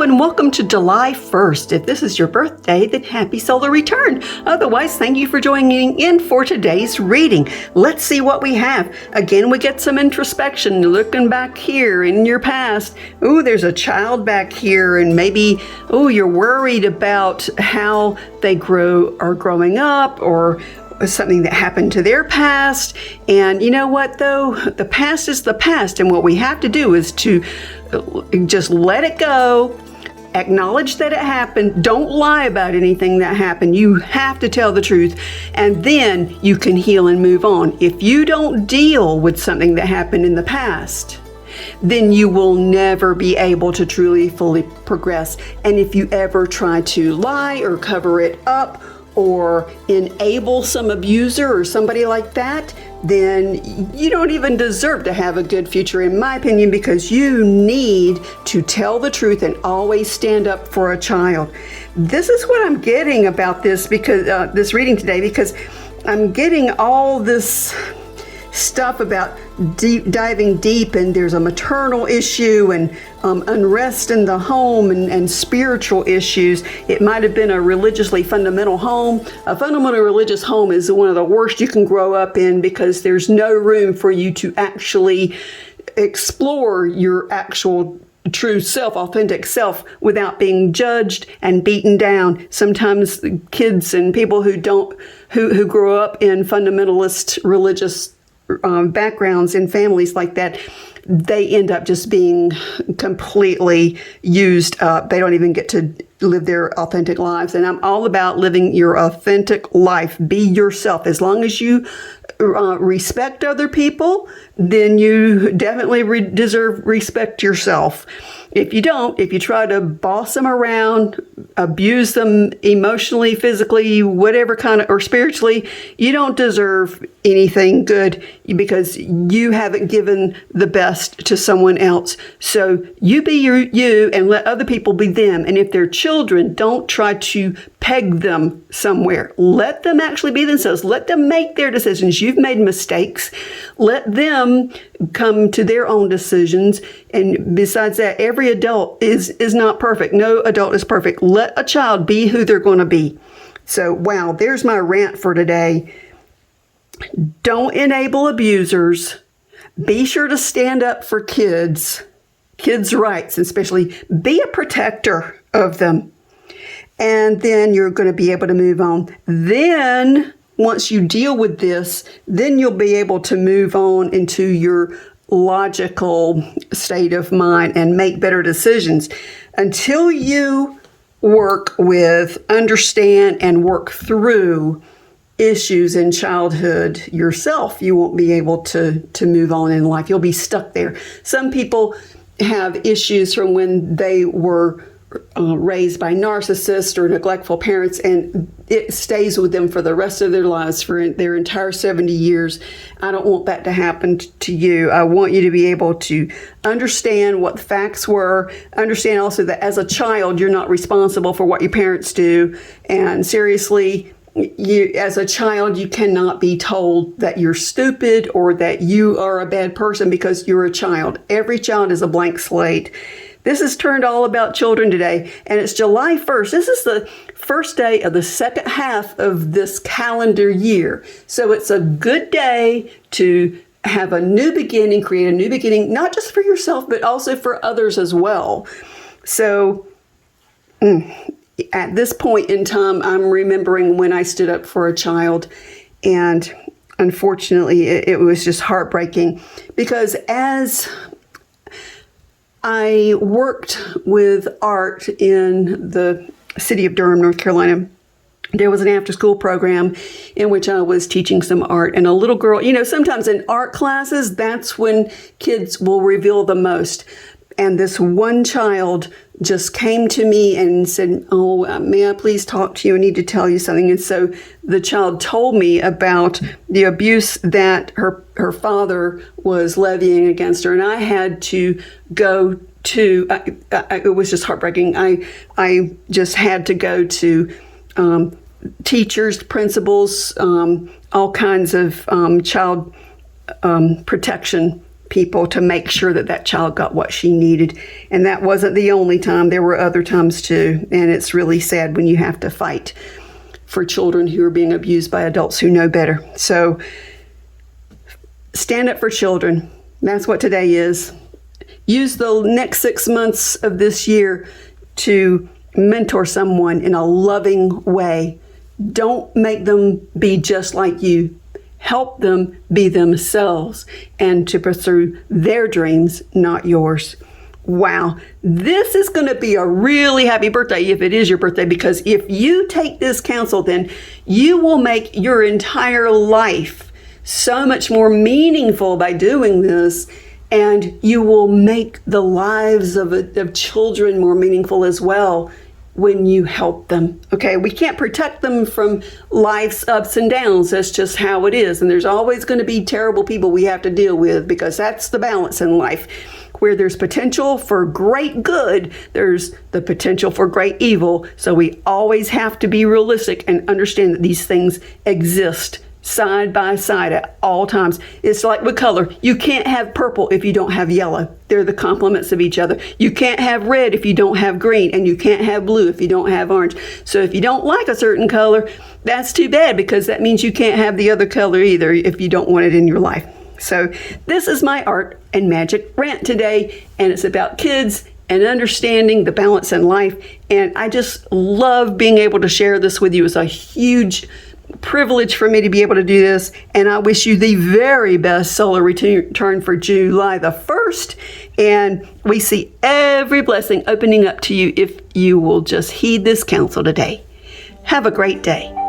and welcome to July 1st. If this is your birthday, then happy solar return. Otherwise, thank you for joining in for today's reading. Let's see what we have. Again, we get some introspection, looking back here in your past. Ooh, there's a child back here, and maybe, you're worried about how they are growing up, or something that happened to their past. And you know what, though? The past is the past, and what we have to do is to just let it go, acknowledge that it happened, don't lie about anything that happened. You have to tell the truth, and then you can heal and move on. If you don't deal with something that happened in the past, then you will never be able to truly, fully progress. And if you ever try to lie or cover it up, or enable some abuser or somebody like that, then you don't even deserve to have a good future, in my opinion, because you need to tell the truth and always stand up for a child. This is what I'm getting about this, because this reading today, because I'm getting all this stuff about diving deep, and there's a maternal issue and unrest in the home, and spiritual issues. It might have been a religiously fundamental home. A fundamental religious home is one of the worst you can grow up in, because there's no room for you to actually explore your actual true self, authentic self, without being judged and beaten down. Sometimes kids and people who grow up in fundamentalist religious backgrounds in families like that, they end up just being completely used up. They don't even get to live their authentic lives. And I'm all about living your authentic life. Be yourself. As long as you respect other people, then you definitely deserve respect yourself. If you don't, if you try to boss them around, abuse them emotionally, physically, whatever kind of, or spiritually, you don't deserve anything good, because you haven't given the best to someone else. So you be you and let other people be them. And if they're children, don't try to peg them somewhere. Let them actually be themselves. Let them make their decisions. You've made mistakes. Let them come to their own decisions. And besides that, every adult is not perfect. No adult is perfect. Let a child be who they're going to be. So, wow, there's my rant for today. Don't enable abusers. Be sure to stand up for kids' rights, especially be a protector of them. And then you're going to be able to move on. Then, once you deal with this, then you'll be able to move on into your logical state of mind and make better decisions. Until you work with, understand, and work through issues in childhood yourself, you won't be able to move on in life. You'll be stuck there. Some people have issues from when they were raised by narcissists or neglectful parents, and it stays with them for the rest of their lives, for their entire 70 years. I don't want that to happen to you. I want you to be able to understand what the facts were, understand also that as a child, you're not responsible for what your parents do. And seriously, as a child, you cannot be told that you're stupid or that you are a bad person because you're a child. Every child is a blank slate. This is Turned All About Children today, and it's July 1st. This is the first day of the second half of this calendar year. So it's a good day to have a new beginning, create a new beginning, not just for yourself, but also for others as well. So at this point in time, I'm remembering when I stood up for a child, and unfortunately, it was just heartbreaking, because as I worked with art in the city of Durham, North Carolina, there was an after-school program in which I was teaching some art. And a little girl, sometimes in art classes, that's when kids will reveal the most. And this one child just came to me and said, may I please talk to you? I need to tell you something. And so the child told me about the abuse that her father was levying against her. And I had to go to, it was just heartbreaking. I just had to go to teachers, principals, all kinds of child protection people to make sure that that child got what she needed. And that wasn't the only time. There were other times too. And it's really sad when you have to fight for children who are being abused by adults who know better. So stand up for children. That's what today is. Use the next 6 months of this year to mentor someone in a loving way. Don't make them be just like you. Help them be themselves and to pursue their dreams, not yours. Wow, this is going to be a really happy birthday if it is your birthday, because if you take this counsel, then you will make your entire life so much more meaningful by doing this, and you will make the lives of children more meaningful as well when you help them. Okay, we can't protect them from life's ups and downs. That's just how it is. And there's always going to be terrible people we have to deal with, because that's the balance in life. Where there's potential for great good, there's the potential for great evil. So we always have to be realistic and understand that these things exist side by side at all times. It's like with color. You can't have purple if you don't have yellow. They're the complements of each other. You can't have red if you don't have green, and you can't have blue if you don't have orange. So if you don't like a certain color, that's too bad, because that means you can't have the other color either if you don't want it in your life. So this is my art and magic rant today, and it's about kids and understanding the balance in life. And I just love being able to share this with you. It's a huge privilege for me to be able to do this, and I wish you the very best solar return for July the 1st, and we see every blessing opening up to you if you will just heed this counsel today. Have a great day.